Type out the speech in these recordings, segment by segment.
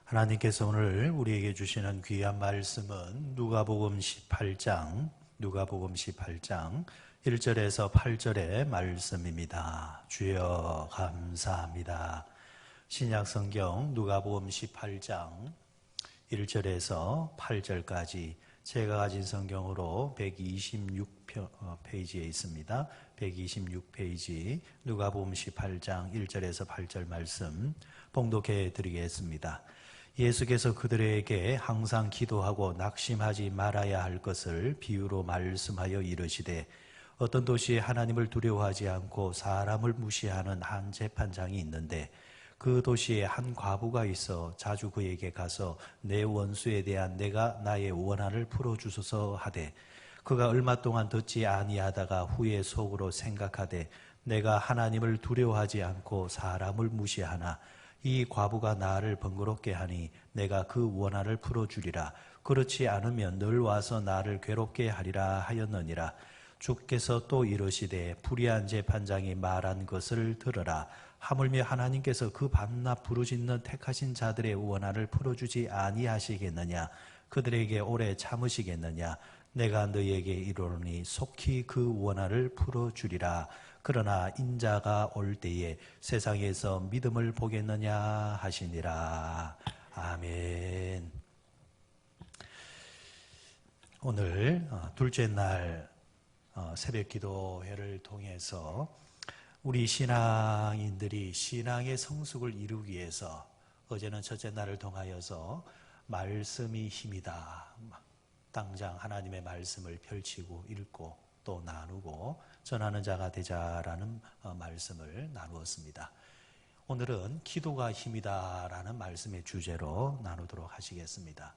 하나님께서 오늘 우리에게 주시는 귀한 말씀은 누가복음 18장 1절에서 8절의 말씀입니다. 주여 감사합니다. 신약성경 누가복음 18장 1절에서 8절까지 제가 가진 성경으로 126페이지에 있습니다. 126페이지 누가복음 18장 1절에서 8절 말씀 봉독해 드리겠습니다. 예수께서 그들에게 항상 기도하고 낙심하지 말아야 할 것을 비유로 말씀하여 이르시되 어떤 도시에 하나님을 두려워하지 않고 사람을 무시하는 한 재판장이 있는데 그 도시에 한 과부가 있어 자주 그에게 가서 내 원수에 대한 내가 나의 원한을 풀어주소서 하되 그가 얼마 동안 듣지 아니하다가 후에 속으로 생각하되 내가 하나님을 두려워하지 않고 사람을 무시하나 이 과부가 나를 번거롭게 하니 내가 그 원한을 풀어주리라. 그렇지 않으면 늘 와서 나를 괴롭게 하리라 하였느니라. 주께서 또 이르시되 불의한 재판장이 말한 것을 들으라. 하물며 하나님께서 그 밤낮 부르짖는 택하신 자들의 원한을 풀어주지 아니하시겠느냐. 그들에게 오래 참으시겠느냐. 내가 너희에게 이르노니 속히 그 원한을 풀어주리라. 그러나 인자가 올 때에 세상에서 믿음을 보겠느냐 하시니라. 아멘. 오늘 둘째 날 새벽 기도회를 통해서 우리 신앙인들이 신앙의 성숙을 이루기 위해서 어제는 첫째 날을 통하여서 말씀이 힘이다. 당장 하나님의 말씀을 펼치고 읽고 또 나누고 전하는 자가 되자라는 말씀을 나누었습니다. 오늘은 기도가 힘이다라는 말씀의 주제로 나누도록 하시겠습니다.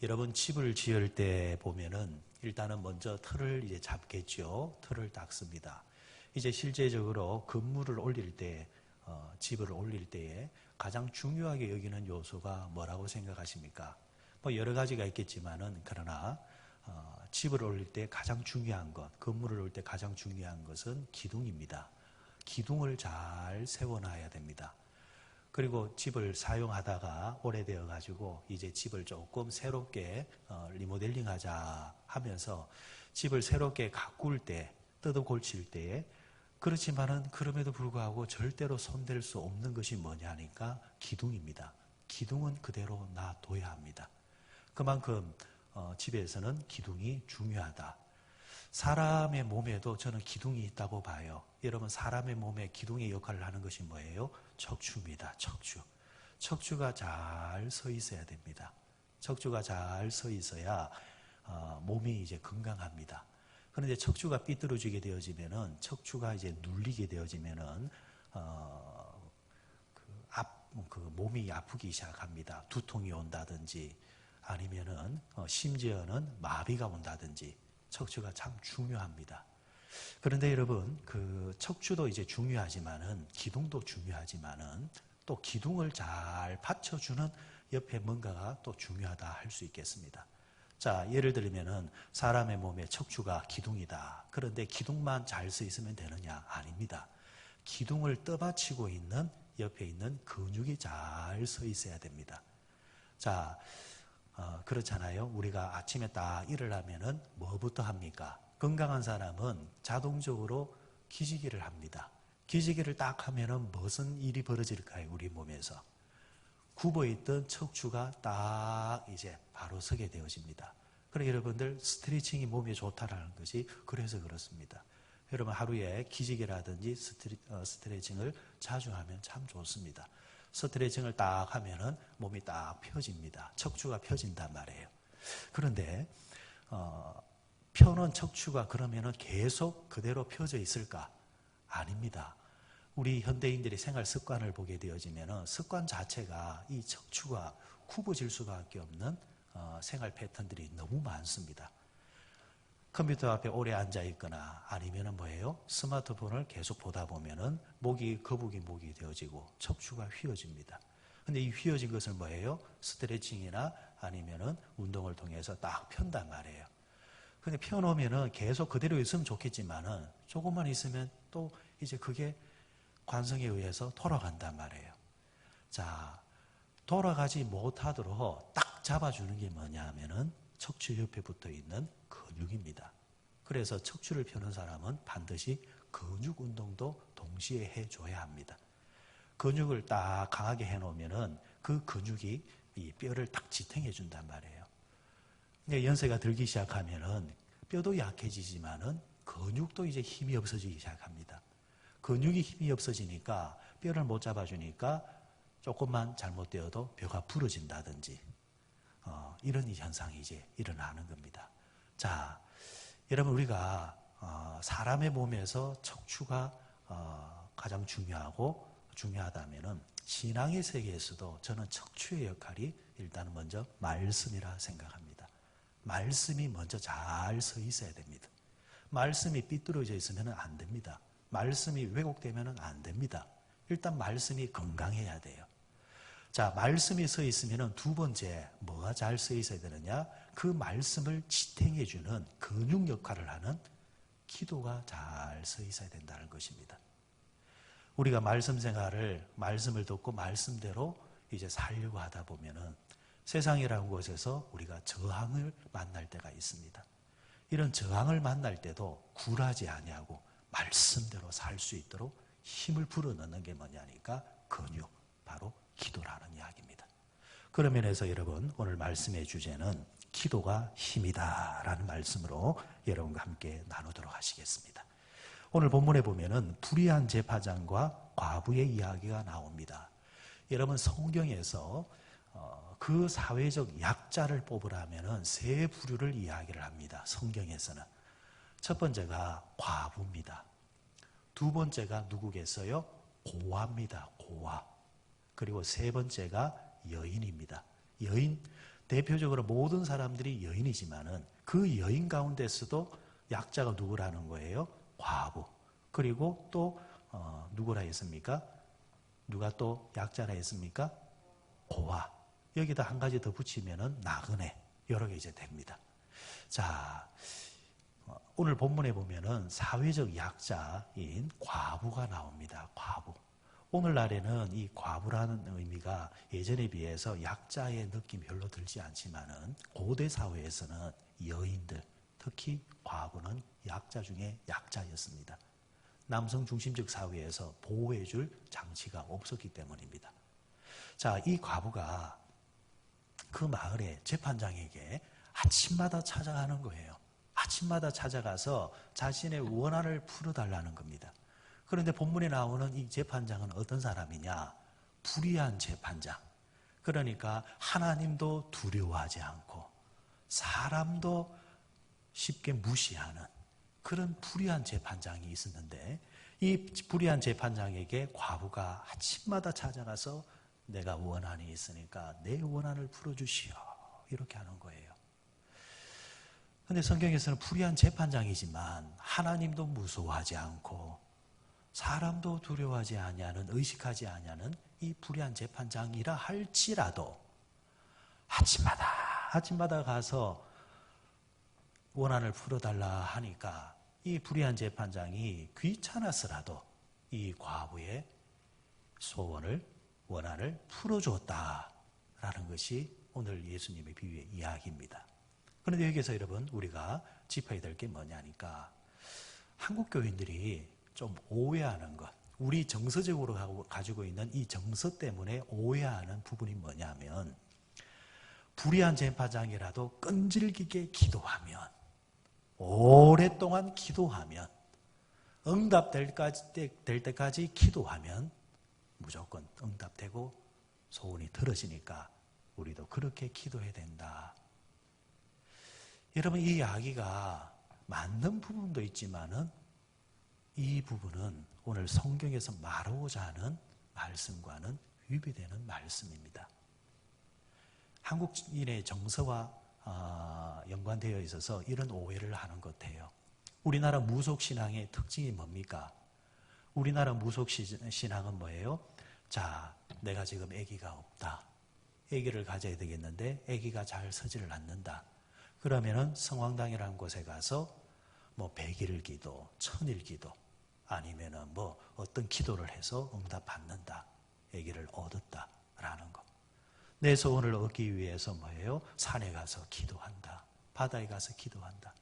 여러분 집을 지을 때 보면은 일단은 먼저 틀을 이제 잡겠죠. 틀을 닦습니다. 이제 실제적으로 건물을 올릴 때, 집을 올릴 때에 가장 중요하게 여기는 요소가 뭐라고 생각하십니까? 뭐 여러 가지가 있겠지만은 그러나 집을 올릴 때 가장 중요한 것, 건물을 올릴 때 가장 중요한 것은 기둥입니다. 기둥을 잘 세워놔야 됩니다. 그리고 집을 사용하다가 오래되어 가지고 이제 집을 조금 새롭게 리모델링 하자 하면서 집을 새롭게 가꿀 때, 뜯어 고칠 때에 그렇지만은 그럼에도 불구하고 절대로 손댈 수 없는 것이 뭐냐 하니까 기둥입니다. 기둥은 그대로 놔둬야 합니다. 그만큼 집에서는 기둥이 중요하다. 사람의 몸에도 저는 기둥이 있다고 봐요. 여러분 사람의 몸에 기둥의 역할을 하는 것이 뭐예요? 척추입니다. 척추. 척추가 잘 서 있어야 됩니다. 척추가 잘 서 있어야 몸이 이제 건강합니다. 그런데 척추가 삐뚤어지게 되어지면은 척추가 이제 눌리게 되어지면은 몸이 아프기 시작합니다. 두통이 온다든지 아니면은 심지어는 마비가 온다든지 척추가 참 중요합니다. 그런데 여러분 그 척추도 이제 중요하지만은 기둥도 중요하지만은 또 기둥을 잘 받쳐주는 옆에 뭔가가 또 중요하다 할 수 있겠습니다. 자, 예를 들면은 사람의 몸에 척추가 기둥이다. 그런데 기둥만 잘 서 있으면 되느냐? 아닙니다. 기둥을 떠받치고 있는 옆에 있는 근육이 잘 서 있어야 됩니다. 자, 그렇잖아요. 우리가 아침에 딱 일어나면은 뭐부터 합니까? 건강한 사람은 자동적으로 기지개를 합니다. 기지개를 딱 하면은 무슨 일이 벌어질까요? 우리 몸에서. 굽어있던 척추가 딱 이제 바로 서게 되어집니다. 그러니까 여러분들 스트레칭이 몸에 좋다라는 것이 그래서 그렇습니다. 여러분 하루에 기지개라든지 스트레칭을 자주 하면 참 좋습니다. 스트레칭을 딱 하면은 몸이 딱 펴집니다. 척추가 펴진단 말이에요. 그런데 펴는 척추가 그러면은 계속 그대로 펴져 있을까? 아닙니다. 우리 현대인들의 생활 습관을 보게 되어지면은 습관 자체가 이 척추가 굽어질 수밖에 없는 생활 패턴들이 너무 많습니다. 컴퓨터 앞에 오래 앉아 있거나 아니면은 뭐예요? 스마트폰을 계속 보다 보면은 거북이 목이 되어지고 척추가 휘어집니다. 근데 이 휘어진 것을 뭐예요? 스트레칭이나 아니면은 운동을 통해서 딱 편단 말이에요. 근데 펴놓으면은 계속 그대로 있으면 좋겠지만은 조금만 있으면 또 이제 그게 관성에 의해서 돌아간단 말이에요. 자, 돌아가지 못하도록 딱 잡아주는 게 뭐냐 하면은 척추 옆에 붙어 있는 근육입니다. 그래서 척추를 펴는 사람은 반드시 근육 운동도 동시에 해줘야 합니다. 근육을 딱 강하게 해놓으면은 그 근육이 이 뼈를 딱 지탱해 준단 말이에요. 연세가 들기 시작하면은 뼈도 약해지지만은 근육도 이제 힘이 없어지기 시작합니다. 근육이 힘이 없어지니까 뼈를 못 잡아주니까 조금만 잘못되어도 뼈가 부러진다든지 이런 현상이 이제 일어나는 겁니다. 자, 여러분 우리가 사람의 몸에서 척추가 가장 중요하다면은 신앙의 세계에서도 저는 척추의 역할이 일단 먼저 말씀이라 생각합니다. 말씀이 먼저 잘 서 있어야 됩니다. 말씀이 삐뚤어져 있으면 안 됩니다. 말씀이 왜곡되면 안 됩니다. 일단 말씀이 건강해야 돼요. 자, 말씀이 서 있으면 두 번째 뭐가 잘 서 있어야 되느냐? 그 말씀을 지탱해주는 근육 역할을 하는 기도가 잘 서 있어야 된다는 것입니다. 우리가 말씀 생활을 말씀을 듣고 말씀대로 이제 살려고 하다 보면은 세상이라는 곳에서 우리가 저항을 만날 때가 있습니다. 이런 저항을 만날 때도 굴하지 아니하고 말씀대로 살 수 있도록 힘을 불어넣는 게 뭐냐니까 근육, 바로 기도라는 이야기입니다. 그런 면에서 여러분 오늘 말씀의 주제는 기도가 힘이다라는 말씀으로 여러분과 함께 나누도록 하시겠습니다. 오늘 본문에 보면은 불의한 제사장과 과부의 이야기가 나옵니다. 여러분 성경에서 그 사회적 약자를 뽑으라면은 세 부류를 이야기를 합니다. 성경에서는 첫 번째가 과부입니다. 두 번째가 누구겠어요? 고아입니다. 고아. 그리고 세 번째가 여인입니다. 여인, 대표적으로 모든 사람들이 여인이지만은 그 여인 가운데서도 약자가 누구라는 거예요? 과부. 그리고 또 누구라 했습니까? 누가 또 약자라 했습니까? 고아. 여기다 한 가지 더 붙이면은 나그네. 여러 개 이제 됩니다. 자, 오늘 본문에 보면은 사회적 약자인 과부가 나옵니다. 과부. 오늘날에는 이 과부라는 의미가 예전에 비해서 약자의 느낌이 별로 들지 않지만은 고대 사회에서는 여인들, 특히 과부는 약자 중에 약자였습니다. 남성 중심적 사회에서 보호해줄 장치가 없었기 때문입니다. 자, 이 과부가 그 마을의 재판장에게 아침마다 찾아가는 거예요. 아침마다 찾아가서 자신의 원한을 풀어달라는 겁니다. 그런데 본문에 나오는 이 재판장은 어떤 사람이냐? 불의한 재판장. 그러니까 하나님도 두려워하지 않고 사람도 쉽게 무시하는 그런 불의한 재판장이 있었는데 이 불의한 재판장에게 과부가 아침마다 찾아가서 내가 원한이 있으니까 내 원한을 풀어주시오. 이렇게 하는 거예요. 그런데 성경에서는 불의한 재판장이지만 하나님도 무서워하지 않고 사람도 두려워하지 아니하는, 의식하지 아니하는 이 불의한 재판장이라 할지라도 아침마다 가서 원한을 풀어달라 하니까 이 불의한 재판장이 귀찮아서라도 이 과부의 원한을 풀어주었다라는 것이 오늘 예수님의 비유의 이야기입니다. 그런데 여기서 여러분 우리가 짚어야 될 게 뭐냐니까 한국 교인들이 좀 오해하는 것, 우리 정서적으로 가지고 있는 이 정서 때문에 오해하는 부분이 뭐냐면 불의한 재판장이라도 끈질기게 기도하면 오랫동안 기도하면 응답될 때까지 기도하면 무조건 응답되고 소원이 들어지니까 우리도 그렇게 기도해야 된다. 여러분 이 이야기가 맞는 부분도 있지만은 이 부분은 오늘 성경에서 말하고자 하는 말씀과는 위배되는 말씀입니다. 한국인의 정서와 연관되어 있어서 이런 오해를 하는 것 같아요. 우리나라 무속신앙의 특징이 뭡니까? 우리나라 무속신앙은 뭐예요? 자, 내가 지금 아기가 없다. 아기를 가져야 되겠는데 아기가 잘 서지를 않는다. 그러면은 성황당이라는 곳에 가서 뭐 100일 기도, 1000일 기도 아니면은 뭐 어떤 기도를 해서 응답받는다. 아기를 얻었다라는 것. 내 소원을 얻기 위해서 뭐예요? 산에 가서 기도한다. 바다에 가서 기도한다.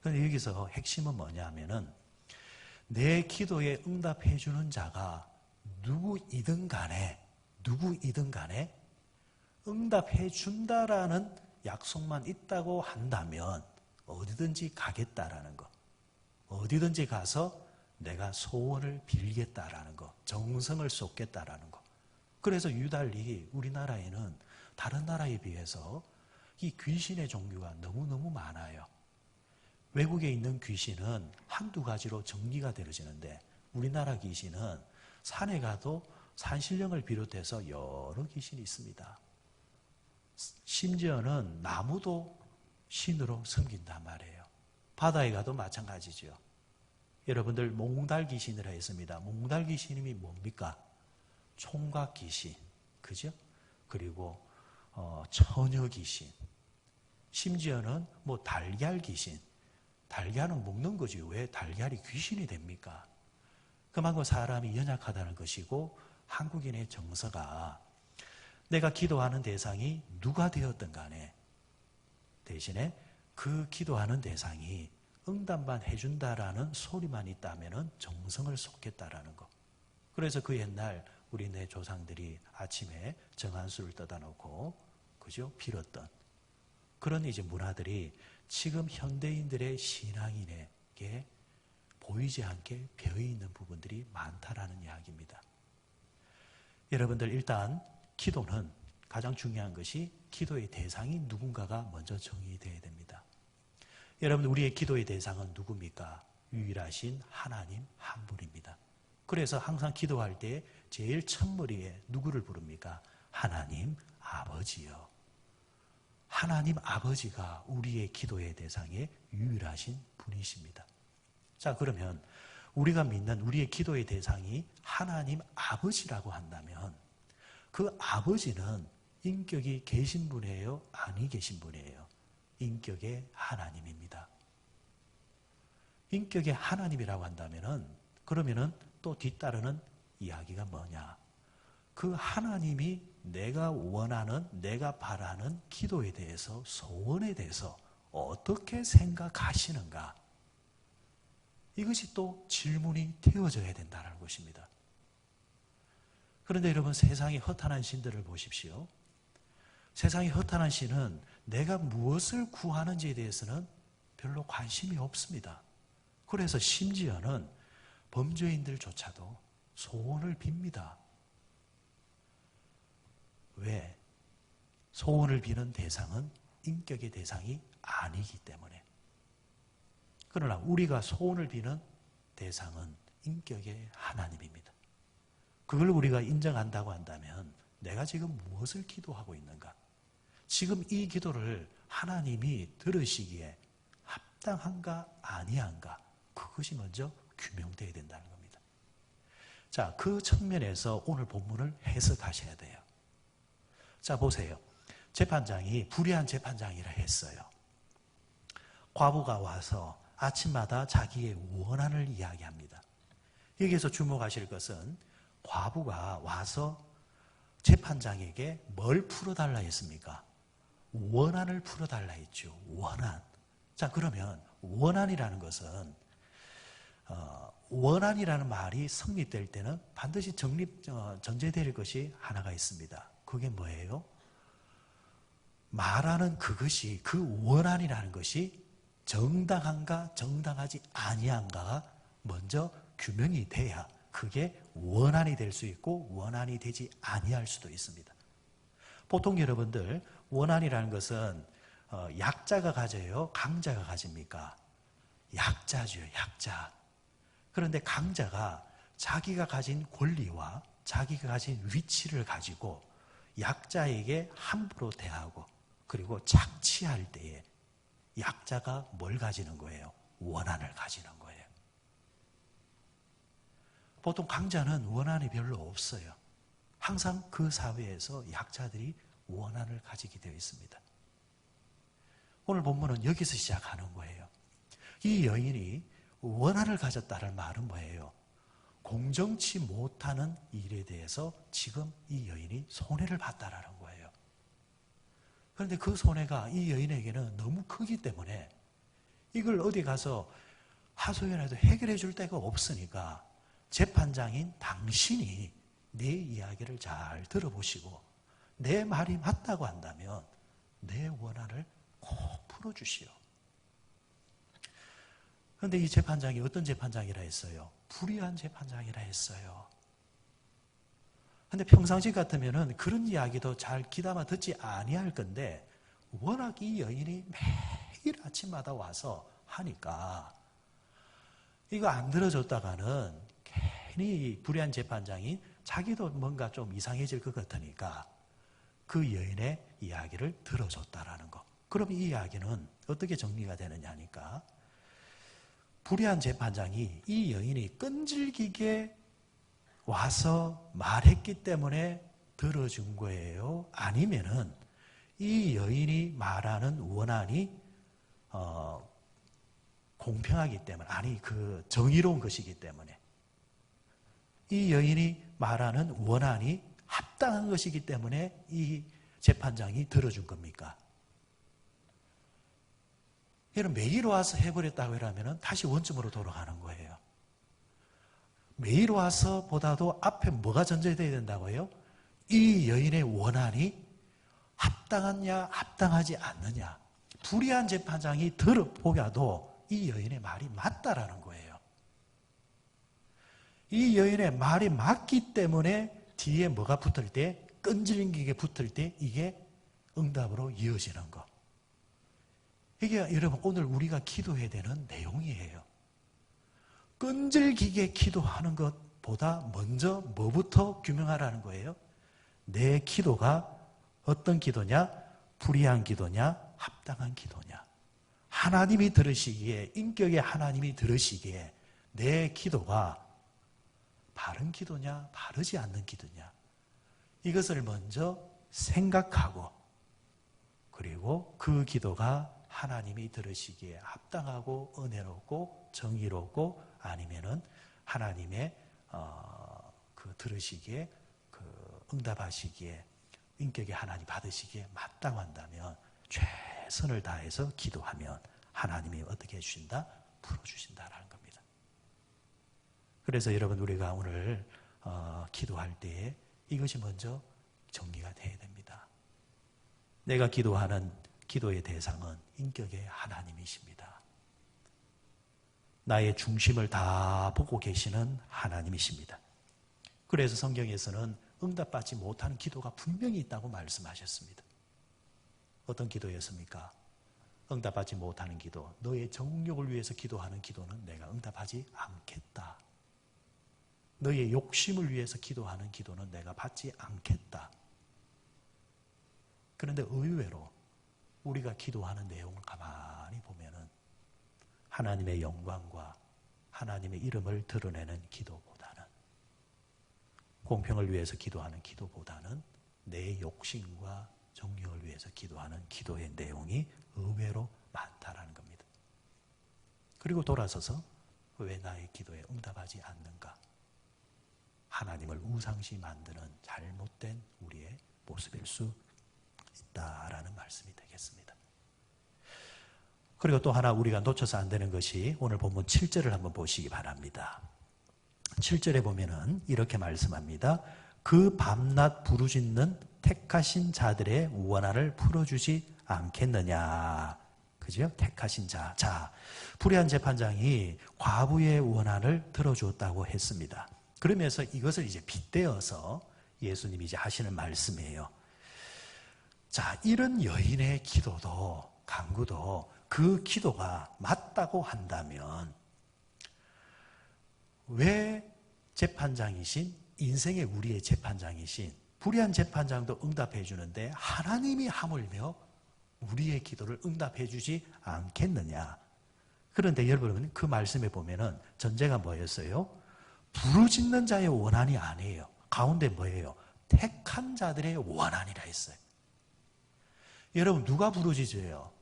그런데 여기서 핵심은 뭐냐면은 내 기도에 응답해 주는 자가 누구이든 간에 응답해 준다라는 약속만 있다고 한다면 어디든지 가겠다라는 거. 어디든지 가서 내가 소원을 빌겠다라는 거. 정성을 쏟겠다라는 거. 그래서 유달리 우리나라에는 다른 나라에 비해서 이 귀신의 종류가 너무너무 많아요. 외국에 있는 귀신은 한두 가지로 정리가 되어지는데 우리나라 귀신은 산에 가도 산신령을 비롯해서 여러 귀신이 있습니다. 심지어는 나무도 신으로 섬긴단 말이에요. 바다에 가도 마찬가지죠. 여러분들 몽달 귀신이라 했습니다. 몽달 귀신이 뭡니까? 총각 귀신, 그죠? 그리고 처녀 귀신, 심지어는 뭐 달걀 귀신. 달걀은 먹는 거지 왜 달걀이 귀신이 됩니까? 그만큼 사람이 연약하다는 것이고 한국인의 정서가 내가 기도하는 대상이 누가 되었든 간에 대신에 그 기도하는 대상이 응답만 해준다라는 소리만 있다면 정성을 쏟겠다라는 거. 그래서 그 옛날 우리 내 조상들이 아침에 정한수를 떠다 놓고 그죠? 빌었던 그런 이제 문화들이 지금 현대인들의 신앙인에게 보이지 않게 배어 있는 부분들이 많다라는 이야기입니다. 여러분들 일단 기도는 가장 중요한 것이 기도의 대상이 누군가가 먼저 정의되어야 됩니다. 여러분 우리의 기도의 대상은 누굽니까? 유일하신 하나님 한 분입니다. 그래서 항상 기도할 때 제일 첫머리에 누구를 부릅니까? 하나님 아버지요. 하나님 아버지가 우리의 기도의 대상의 유일하신 분이십니다. 자, 그러면 우리가 믿는 우리의 기도의 대상이 하나님 아버지라고 한다면 그 아버지는 인격이 계신 분이에요? 아니 계신 분이에요? 인격의 하나님입니다. 인격의 하나님이라고 한다면은 그러면은 또 뒤따르는 이야기가 뭐냐? 그 하나님이 내가 원하는, 내가 바라는 기도에 대해서, 소원에 대해서 어떻게 생각하시는가? 이것이 또 질문이 되어져야 된다는 것입니다. 그런데 여러분 세상의 허탄한 신들을 보십시오. 세상의 허탄한 신은 내가 무엇을 구하는지에 대해서는 별로 관심이 없습니다. 그래서 심지어는 범죄인들조차도 소원을 빕니다. 왜? 소원을 비는 대상은 인격의 대상이 아니기 때문에. 그러나 우리가 소원을 비는 대상은 인격의 하나님입니다. 그걸 우리가 인정한다고 한다면 내가 지금 무엇을 기도하고 있는가? 지금 이 기도를 하나님이 들으시기에 합당한가 아니한가? 그것이 먼저 규명되어야 된다는 겁니다. 자, 그 측면에서 오늘 본문을 해석하셔야 돼요. 자, 보세요. 재판장이 불의한 재판장이라 했어요. 과부가 와서 아침마다 자기의 원한을 이야기합니다. 여기에서 주목하실 것은 과부가 와서 재판장에게 뭘 풀어달라 했습니까? 원한을 풀어달라 했죠. 원한. 자, 그러면 원한이라는 것은 원한이라는 말이 성립될 때는 반드시 전제될 것이 하나가 있습니다. 그게 뭐예요? 말하는 그것이, 그 원한이라는 것이 정당한가 정당하지 아니한가가 먼저 규명이 돼야 그게 원한이 될 수 있고 원한이 되지 아니할 수도 있습니다. 보통 여러분들 원한이라는 것은 약자가 가져요? 강자가 가집니까? 약자죠. 약자. 그런데 강자가 자기가 가진 권리와 자기가 가진 위치를 가지고 약자에게 함부로 대하고 그리고 착취할 때에 약자가 뭘 가지는 거예요? 원한을 가지는 거예요. 보통 강자는 원한이 별로 없어요. 항상 그 사회에서 약자들이 원한을 가지게 되어 있습니다. 오늘 본문은 여기서 시작하는 거예요. 이 여인이 원한을 가졌다는 말은 뭐예요? 공정치 못하는 일에 대해서 지금 이 여인이 손해를 봤다라는 거예요. 그런데 그 손해가 이 여인에게는 너무 크기 때문에 이걸 어디 가서 하소연해도 해결해 줄 데가 없으니까 재판장인 당신이 내 이야기를 잘 들어보시고 내 말이 맞다고 한다면 내 원한을 꼭 풀어주시오. 그런데 이 재판장이 어떤 재판장이라 했어요? 불의한 재판장이라 했어요. 근데 평상시 같으면은 그런 이야기도 잘 귀담아 듣지 아니할 건데 워낙 이 여인이 매일 아침마다 와서 하니까 이거 안 들어줬다가는 괜히 불의한 재판장이 자기도 뭔가 좀 이상해질 것 같으니까 그 여인의 이야기를 들어줬다라는 거. 그럼 이 이야기는 어떻게 정리가 되느냐 하니까 불의한 재판장이 이 여인이 끈질기게 와서 말했기 때문에 들어준 거예요? 아니면은 이 여인이 말하는 원한이 공평하기 때문에, 아니 그 정의로운 것이기 때문에 이 여인이 말하는 원한이 합당한 것이기 때문에 이 재판장이 들어준 겁니까? 여러분 매일 와서 해버렸다고 하면 다시 원점으로 돌아가는 거예요. 매일 와서 보다도 앞에 뭐가 전제되어야 된다고요? 이 여인의 원한이 합당하냐 합당하지 않느냐. 불의한 재판장이 들어보야도 이 여인의 말이 맞다라는 거예요. 이 여인의 말이 맞기 때문에 뒤에 뭐가 붙을 때, 끈질기게 붙을 때 이게 응답으로 이어지는 거. 이게 여러분 오늘 우리가 기도해야 되는 내용이에요. 끈질기게 기도하는 것보다 먼저 뭐부터 규명하라는 거예요? 내 기도가 어떤 기도냐? 불의한 기도냐? 합당한 기도냐? 하나님이 들으시기에, 인격의 하나님이 들으시기에 내 기도가 바른 기도냐? 바르지 않는 기도냐? 이것을 먼저 생각하고 그리고 그 기도가 하나님이 들으시기에 합당하고 은혜롭고 정의롭고 아니면은 하나님의 그 들으시기에 그 응답하시기에 인격의 하나님 받으시기에 맞다고 한다면 최선을 다해서 기도하면 하나님이 어떻게 해주신다? 풀어주신다라는 겁니다. 그래서 여러분 우리가 오늘 기도할 때에 이것이 먼저 정리가 돼야 됩니다. 내가 기도하는 기도의 대상은 인격의 하나님이십니다. 나의 중심을 다 보고 계시는 하나님이십니다. 그래서 성경에서는 응답받지 못하는 기도가 분명히 있다고 말씀하셨습니다. 어떤 기도였습니까? 응답받지 못하는 기도, 너의 정욕을 위해서 기도하는 기도는 내가 응답하지 않겠다. 너의 욕심을 위해서 기도하는 기도는 내가 받지 않겠다. 그런데 의외로 우리가 기도하는 내용을 가만히 보면은 하나님의 영광과 하나님의 이름을 드러내는 기도보다는, 공평을 위해서 기도하는 기도보다는 내 욕심과 정욕을 위해서 기도하는 기도의 내용이 의외로 많다라는 겁니다. 그리고 돌아서서 왜 나의 기도에 응답하지 않는가? 하나님을 우상시 만드는 잘못된 우리의 모습일 수 있다라는 말씀이 되겠습니다. 그리고 또 하나 우리가 놓쳐서 안 되는 것이 오늘 본문 7절을 한번 보시기 바랍니다. 7절에 보면은 이렇게 말씀합니다. 그 밤낮 부르짖는 택하신 자들의 원한을 풀어주지 않겠느냐. 그죠? 택하신 자. 자, 불의한 재판장이 과부의 원한을 들어주었다고 했습니다. 그러면서 이것을 이제 빗대어서 예수님이 이제 하시는 말씀이에요. 자, 이런 여인의 기도도, 간구도 그 기도가 맞다고 한다면 왜 재판장이신, 인생의 우리의 재판장이신 불의한 재판장도 응답해 주는데 하나님이 하물며 우리의 기도를 응답해 주지 않겠느냐. 그런데 여러분 그 말씀에 보면은 전제가 뭐였어요? 부르짖는 자의 원한이 아니에요. 가운데 뭐예요? 택한 자들의 원한이라 했어요. 여러분 누가 부르짖어요?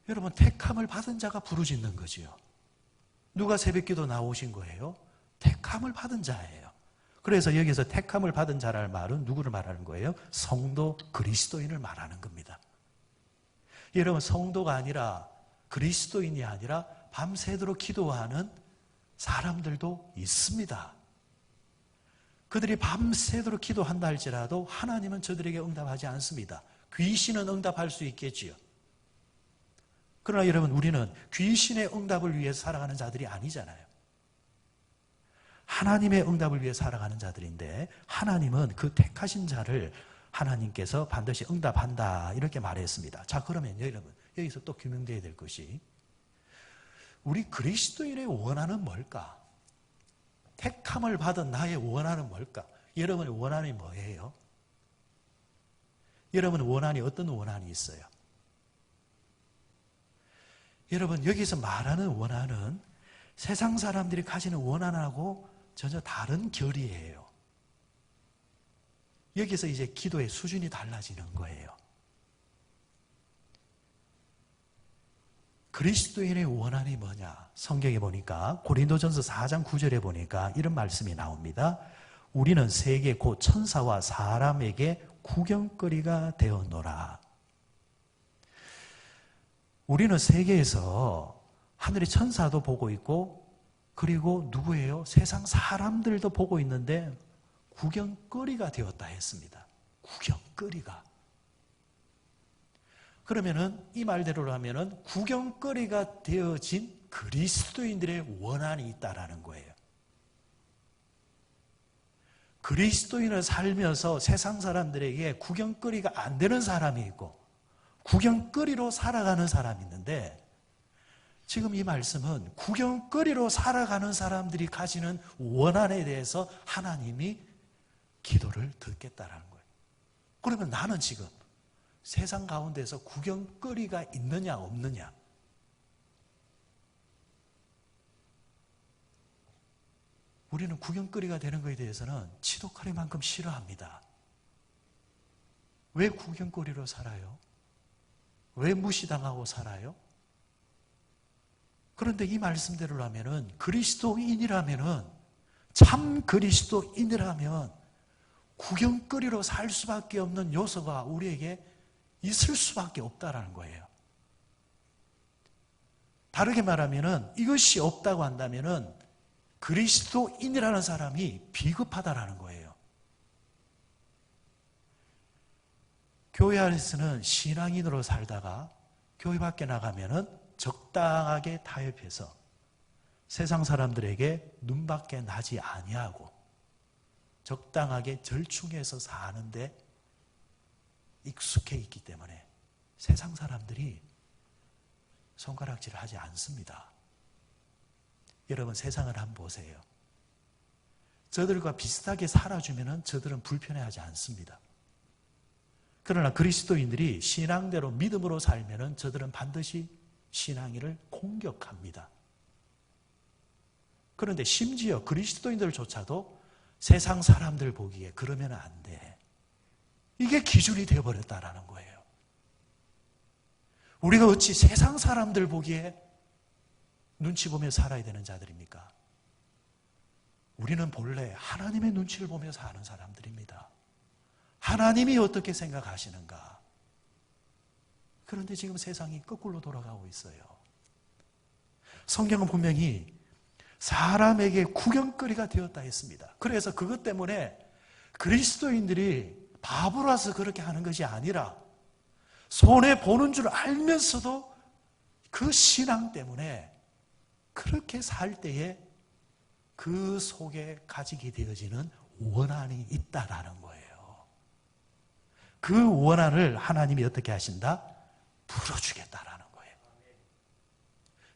여러분 택함을 받은 자가 부르짖는 거지요. 누가 새벽기도 나오신 거예요? 택함을 받은 자예요. 그래서 여기서 택함을 받은 자라는 말은 누구를 말하는 거예요? 성도 그리스도인을 말하는 겁니다. 여러분, 성도가 아니라 그리스도인이 아니라 밤새도록 기도하는 사람들도 있습니다. 그들이 밤새도록 기도한다 할지라도 하나님은 저들에게 응답하지 않습니다. 귀신은 응답할 수 있겠지요. 그러나 여러분, 우리는 귀신의 응답을 위해서 살아가는 자들이 아니잖아요. 하나님의 응답을 위해 살아가는 자들인데, 하나님은 그 택하신 자를 하나님께서 반드시 응답한다, 이렇게 말했습니다. 자, 그러면 여러분, 여기서 또 규명되어야 될 것이, 우리 그리스도인의 원한은 뭘까? 택함을 받은 나의 원한은 뭘까? 여러분의 원한이 뭐예요? 여러분의 원한이 어떤 원한이 있어요? 여러분, 여기서 말하는 원한은 세상 사람들이 가지는 원한하고 전혀 다른 결이에요. 여기서 이제 기도의 수준이 달라지는 거예요. 그리스도인의 원한이 뭐냐? 성경에 보니까 고린도전서 4장 9절에 보니까 이런 말씀이 나옵니다. 우리는 세계 곧 천사와 사람에게 구경거리가 되었노라. 우리는 세계에서 하늘의 천사도 보고 있고, 그리고 누구예요? 세상 사람들도 보고 있는데 구경거리가 되었다 했습니다. 구경거리가. 그러면은 이 말대로라면은 구경거리가 되어진 그리스도인들의 원한이 있다라는 거예요. 그리스도인을 살면서 세상 사람들에게 구경거리가 안 되는 사람이 있고, 구경거리로 살아가는 사람이 있는데, 지금 이 말씀은 구경거리로 살아가는 사람들이 가지는 원한에 대해서 하나님이 기도를 듣겠다라는 거예요. 그러면 나는 지금 세상 가운데서 구경거리가 있느냐 없느냐? 우리는 구경거리가 되는 것에 대해서는 지독하리만큼 싫어합니다. 왜 구경거리로 살아요? 왜 무시당하고 살아요? 그런데 이 말씀대로라면은, 그리스도인이라면은, 참 그리스도인이라면 구경거리로 살 수밖에 없는 요소가 우리에게 있을 수밖에 없다라는 거예요. 다르게 말하면은, 이것이 없다고 한다면은 그리스도인이라는 사람이 비겁하다라는 거예요. 교회 안에서는 신앙인으로 살다가 교회 밖에 나가면은 적당하게 타협해서 세상 사람들에게 눈밖에 나지 아니하고 적당하게 절충해서 사는데 익숙해 있기 때문에 세상 사람들이 손가락질을 하지 않습니다. 여러분, 세상을 한번 보세요. 저들과 비슷하게 살아주면 저들은 불편해하지 않습니다. 그러나 그리스도인들이 신앙대로 믿음으로 살면 저들은 반드시 신앙인을 공격합니다. 그런데 심지어 그리스도인들조차도 세상 사람들 보기에 그러면 안 돼. 이게 기준이 되어버렸다라는 거예요. 우리가 어찌 세상 사람들 보기에 눈치 보며 살아야 되는 자들입니까? 우리는 본래 하나님의 눈치를 보며 사는 사람들입니다. 하나님이 어떻게 생각하시는가? 그런데 지금 세상이 거꾸로 돌아가고 있어요. 성경은 분명히 사람에게 구경거리가 되었다 했습니다. 그래서 그것 때문에 그리스도인들이 바보라서 그렇게 하는 것이 아니라 손해보는 줄 알면서도 그 신앙 때문에 그렇게 살 때에 그 속에 가지게 되어지는 원한이 있다라는 거예요. 그 원한을 하나님이 어떻게 하신다? 풀어주겠다라는 거예요.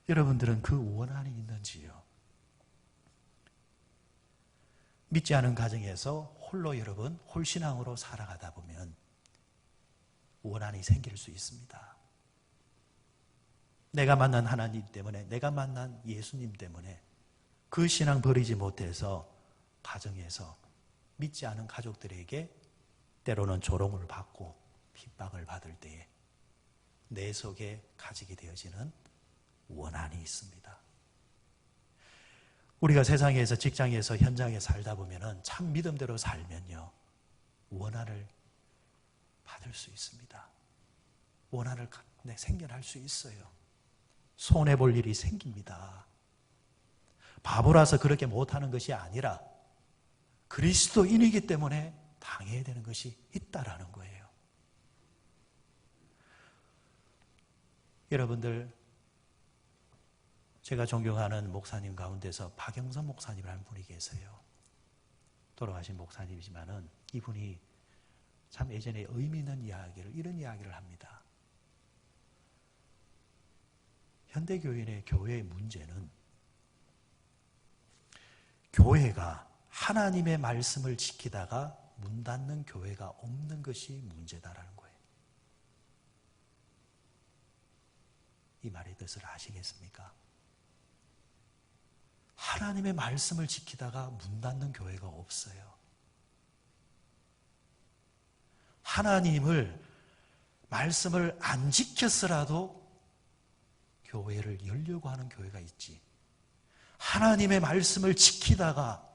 여러분들은 그 원한이 있는지요? 믿지 않은 가정에서 홀로 여러분 홀신앙으로 살아가다 보면 원한이 생길 수 있습니다. 내가 만난 하나님 때문에, 내가 만난 예수님 때문에 그 신앙 버리지 못해서 가정에서 믿지 않은 가족들에게 때로는 조롱을 받고 핍박을 받을 때에 내 속에 가지게 되어지는 원한이 있습니다. 우리가 세상에서, 직장에서, 현장에 살다 보면 참 믿음대로 살면요, 원한을 받을 수 있습니다. 원한을 네, 생겨날 수 있어요. 손해볼 일이 생깁니다. 바보라서 그렇게 못하는 것이 아니라 그리스도인이기 때문에 당해야 되는 것이 있다라는 거예요. 여러분들, 제가 존경하는 목사님 가운데서 박영선 목사님이라는 분이 계세요. 돌아가신 목사님이지만은 이분이 참 예전에 의미 있는 이런 이야기를 합니다. 현대교인의 교회의 문제는 교회가 하나님의 말씀을 지키다가 문 닫는 교회가 없는 것이 문제다라는 거예요. 이 말의 뜻을 아시겠습니까? 하나님의 말씀을 지키다가 문 닫는 교회가 없어요. 말씀을 안 지켰으라도 교회를 열려고 하는 교회가 있지. 하나님의 말씀을 지키다가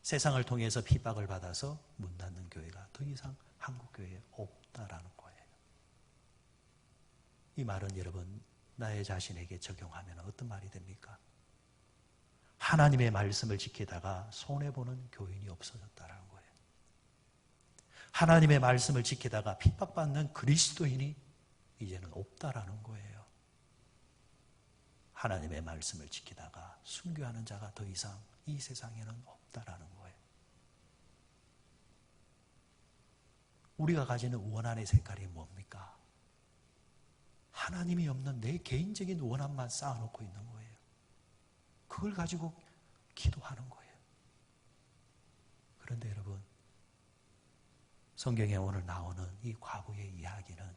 세상을 통해서 핍박을 받아서 문 닫는 교회가 더 이상 한국 교회에 없다라는 거예요. 이 말은 여러분, 나의 자신에게 적용하면 어떤 말이 됩니까? 하나님의 말씀을 지키다가 손해보는 교인이 없어졌다라는 거예요. 하나님의 말씀을 지키다가 핍박받는 그리스도인이 이제는 없다라는 거예요. 하나님의 말씀을 지키다가 순교하는 자가 더 이상 이 세상에는 없다라는 거예요. 우리가 가지는 원한의 색깔이 뭡니까? 하나님이 없는 내 개인적인 원한만 쌓아놓고 있는 거예요. 그걸 가지고 기도하는 거예요. 그런데 여러분, 성경에 오늘 나오는 이 과부의 이야기는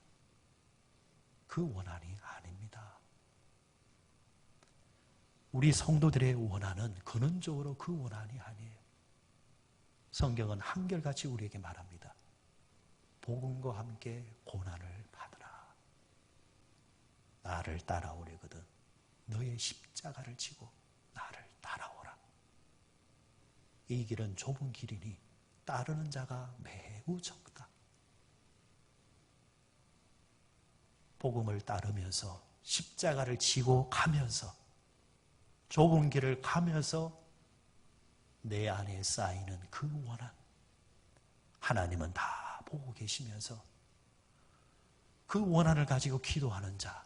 그 원한이 아닙니다. 우리 성도들의 원한은 근원적으로 그 원한이 아니에요. 성경은 한결같이 우리에게 말합니다. 복음과 함께 고난을 받으라. 나를 따라오려거든 너의 십자가를 지고 나를 따라오라. 이 길은 좁은 길이니 따르는 자가 매우 적다. 복음을 따르면서 십자가를 지고 가면서 좁은 길을 가면서 내 안에 쌓이는 그 원한, 하나님은 다 보고 계시면서 그 원한을 가지고 기도하는 자,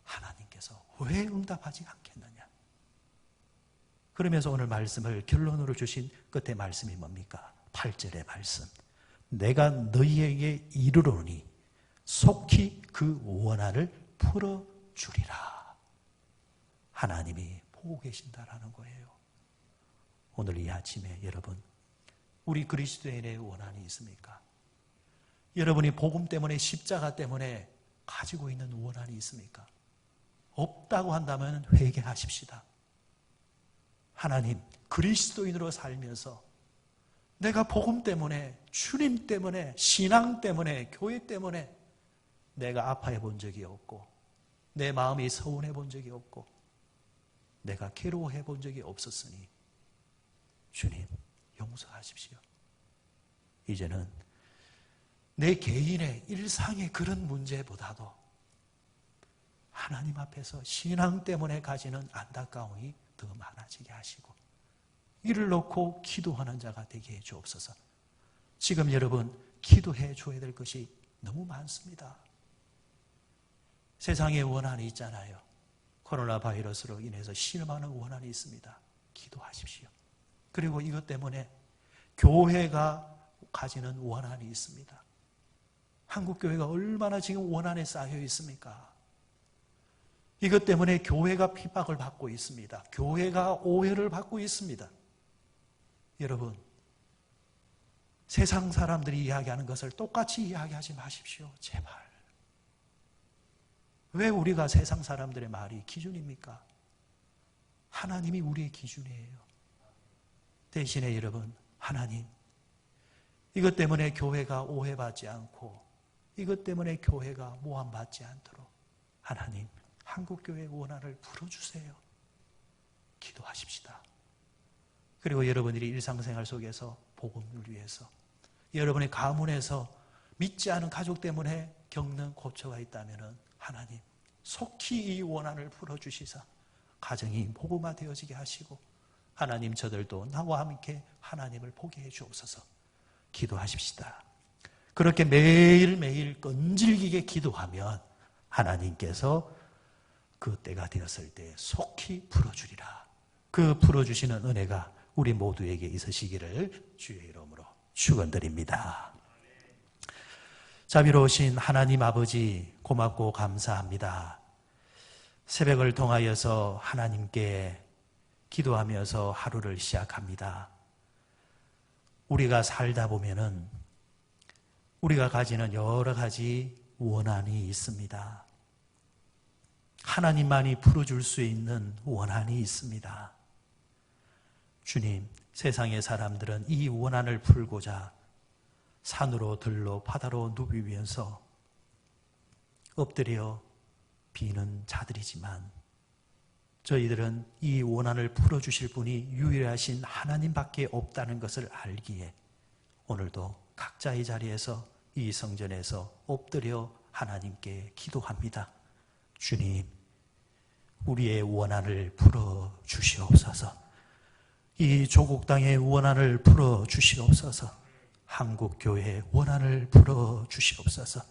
하나님께서 왜 응답하지 않겠느냐? 그러면서 오늘 말씀을 결론으로 주신 끝의 말씀이 뭡니까? 8절의 말씀. 내가 너희에게 이르노니 속히 그 원한을 풀어주리라. 하나님이 보고 계신다라는 거예요. 오늘 이 아침에 여러분, 우리 그리스도인의 원한이 있습니까? 여러분이 복음 때문에, 십자가 때문에 가지고 있는 원한이 있습니까? 없다고 한다면 회개하십시다. 하나님, 그리스도인으로 살면서 내가 복음 때문에, 주님 때문에, 신앙 때문에, 교회 때문에 내가 아파해 본 적이 없고, 내 마음이 서운해 본 적이 없고, 내가 괴로워해 본 적이 없었으니 주님 용서하십시오. 이제는 내 개인의 일상의 그런 문제보다도 하나님 앞에서 신앙 때문에 가지는 안타까움이 더 많아지게 하시고 이를 놓고 기도하는 자가 되게 해 주옵소서. 지금 여러분 기도해 줘야 될 것이 너무 많습니다. 세상에 원한이 있잖아요. 코로나 바이러스로 인해서 실험하는 원한이 있습니다. 기도하십시오. 그리고 이것 때문에 교회가 가지는 원한이 있습니다. 한국 교회가 얼마나 지금 원한에 쌓여 있습니까? 이것 때문에 교회가 핍박을 받고 있습니다. 교회가 오해를 받고 있습니다. 여러분, 세상 사람들이 이야기하는 것을 똑같이 이야기하지 마십시오. 제발. 왜 우리가 세상 사람들의 말이 기준입니까? 하나님이 우리의 기준이에요. 대신에 여러분, 하나님, 이것 때문에 교회가 오해받지 않고 이것 때문에 교회가 모함받지 않도록 하나님, 한국교회의 원한을 풀어주세요. 기도하십시다. 그리고 여러분들이 일상생활 속에서 복음을 위해서 여러분의 가문에서 믿지 않은 가족 때문에 겪는 고초가 있다면 하나님 속히 이 원한을 풀어주시사 가정이 복음화되어지게 하시고 하나님 저들도 나와 함께 하나님을 보게 해 주옵소서. 기도하십시다. 그렇게 매일매일 끈질기게 기도하면 하나님께서 그 때가 되었을 때 속히 풀어주리라. 그 풀어주시는 은혜가 우리 모두에게 있으시기를 주의 이름으로 축원드립니다. 자비로우신 하나님 아버지 고맙고 감사합니다. 새벽을 통하여서 하나님께 기도하면서 하루를 시작합니다. 우리가 살다 보면은 우리가 가지는 여러 가지 원한이 있습니다. 하나님만이 풀어줄 수 있는 원한이 있습니다. 주님, 세상의 사람들은 이 원한을 풀고자 산으로 들로 바다로 누비면서 엎드려 비는 자들이지만 저희들은 이 원한을 풀어주실 분이 유일하신 하나님밖에 없다는 것을 알기에 오늘도 각자의 자리에서 이 성전에서 엎드려 하나님께 기도합니다. 주님, 우리의 원한을 풀어주시옵소서. 이 조국 땅의 원한을 풀어주시옵소서. 한국교회의 원한을 풀어주시옵소서.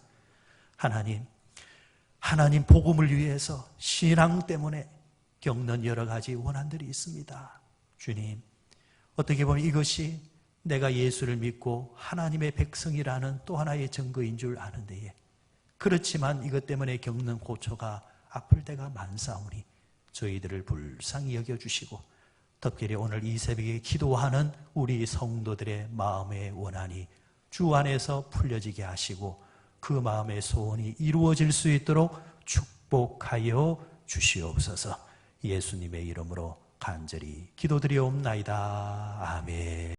하나님 복음을 위해서 신앙 때문에 겪는 여러 가지 원한들이 있습니다. 주님, 어떻게 보면 이것이 내가 예수를 믿고 하나님의 백성이라는 또 하나의 증거인 줄 아는데 그렇지만 이것 때문에 겪는 고초가 아플 때가 많사오니 저희들을 불쌍히 여겨주시고 특별히 오늘 이 새벽에 기도하는 우리 성도들의 마음의 원한이 주 안에서 풀려지게 하시고 그 마음의 소원이 이루어질 수 있도록 축복하여 주시옵소서. 예수님의 이름으로 간절히 기도드리옵나이다. 아멘.